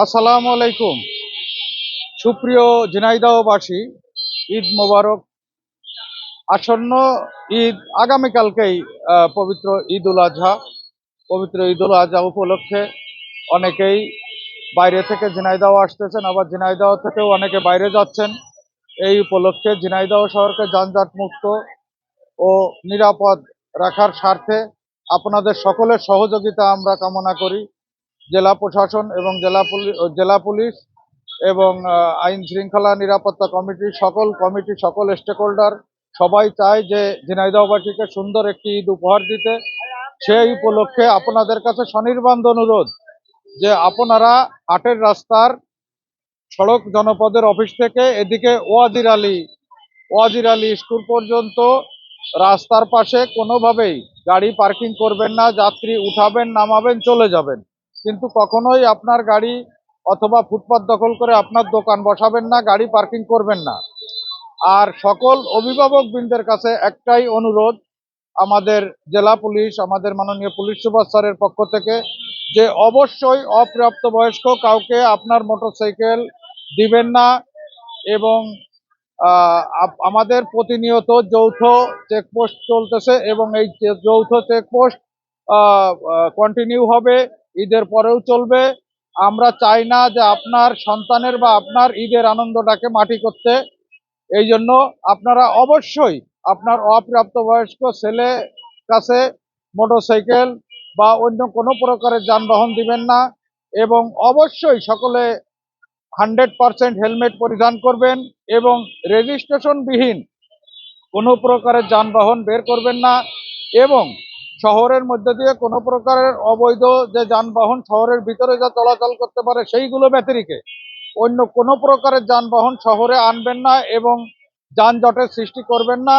আসসালামু আলাইকুম। সুপ্রিয় ঝিনাইদহবাসী, ঈদ মোবারক। আসন্ন ঈদ আগামীকালকেই পবিত্র ঈদ উল আজহা। পবিত্র ঈদ উল আজহা উপলক্ষে অনেকেই বাইরে থেকে ঝিনাইদহ আসতেছেন, আবার ঝিনাইদহ থেকেও অনেকে বাইরে যাচ্ছেন। এই উপলক্ষে ঝিনাইদহ শহরকে যানজট মুক্ত ও নিরাপদ রাখার স্বার্থে আপনাদের সকলের সহযোগিতা আমরা কামনা করি। জেলা প্রশাসন এবং জেলা পুলিশ এবং আইন শৃঙ্খলা নিরাপত্তা কমিটি, সকল স্টেক হোল্ডার সবাই চায় যে ঝিনাইদহবাসীকে সুন্দর একটি ঈদ উপহার দিতে। সেই উপলক্ষে আপনাদের কাছে সনির্বান্ধ অনুরোধ যে আপনারা হাটের রাস্তার সড়ক জনপদের অফিস থেকে এদিকে ওয়াজির আলী স্কুল পর্যন্ত রাস্তার পাশে কোনোভাবেই গাড়ি পার্কিং করবেন না। যাত্রী উঠাবেন, নামাবেন, চলে যাবেন, কিন্তু কখনোই আপনার গাড়ি অথবা ফুটপাত দখল করে আপনার দোকান বসাবেন না, গাড়ি পার্কিং করবেন না। আর সকল অভিভাবকবৃন্দের কাছে একটাই অনুরোধ, আমাদের জেলা পুলিশ, আমাদের মাননীয় পুলিশ সুপার স্যারের পক্ষ থেকে, যে অবশ্যই অপ্রাপ্তবয়স্ক কাউকে আপনার মোটরসাইকেল দিবেন না। এবং আমাদের প্রতিনিয়ত যৌথ চেকপোস্ট চলতেছে এবং এই যৌথ চেকপোস্ট কন্টিনিউ হবে, ঈদের পরেও চলবে। আমরা চাই না যে আপনার সন্তানের বা আপনার ঈদের আনন্দটাকে মাটি করতে। এই জন্য আপনারা অবশ্যই আপনার অপ্রাপ্তবয়স্ক ছেলে কাছে মোটরসাইকেল বা অন্য কোনো প্রকারের যানবাহন দিবেন না। এবং অবশ্যই সকলে 100% হেলমেট পরিধান করবেন এবং রেজিস্ট্রেশনবিহীন কোনো প্রকারের যানবাহন বের করবেন না। এবং শহরের মধ্যে দিয়ে কোনো প্রকারের অবৈধ যে যানবাহন শহরের ভিতরে যা চলাচল করতে পারে সেইগুলো ব্যতিরেকে অন্য কোনো প্রকারের যানবাহন শহরে আনবেন না এবং যানজটের সৃষ্টি করবেন না।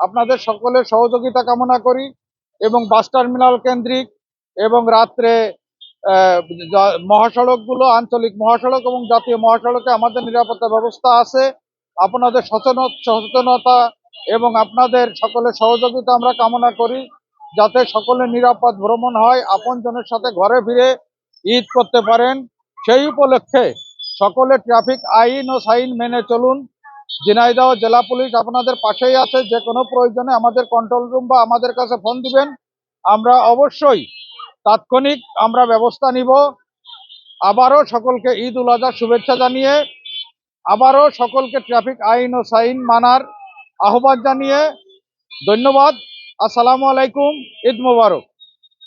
আপনাদের সকলের সহযোগিতা কামনা করি। এবং বাস টার্মিনাল কেন্দ্রিক এবং রাত্রে মহাসড়কগুলো, আঞ্চলিক মহাসড়ক এবং জাতীয় মহাসড়কে আমাদের নিরাপত্তা ব্যবস্থা আছে। আপনাদের সচেতনতা এবং আপনাদের সকলের সহযোগিতা আমরা কামনা করি, যাতে সকলে নিরাপদ ভ্রমণ হয়, আপনজনের সাথে ঘরে ফিরে ঈদ করতে পারেন। সেই উপলক্ষে সকলে ট্রাফিক আইন ও সাইন মেনে চলুন। ঝিনাইদহ জেলা পুলিশ আপনাদের পাশেই আছে। যে কোনো প্রয়োজনে আমাদের কন্ট্রোল রুম বা আমাদের কাছে ফোন দিবেন, আমরা অবশ্যই তাৎক্ষণিক আমরা ব্যবস্থা নিব। আবারও সকলকে ঈদ উল আজহার শুভেচ্ছা জানিয়ে, আবারও সকলকে ট্রাফিক আইন ও সাইন মানার আহ্বান জানিয়ে ধন্যবাদ। আসসালামু আলাইকুম। ঈদ মোবারক।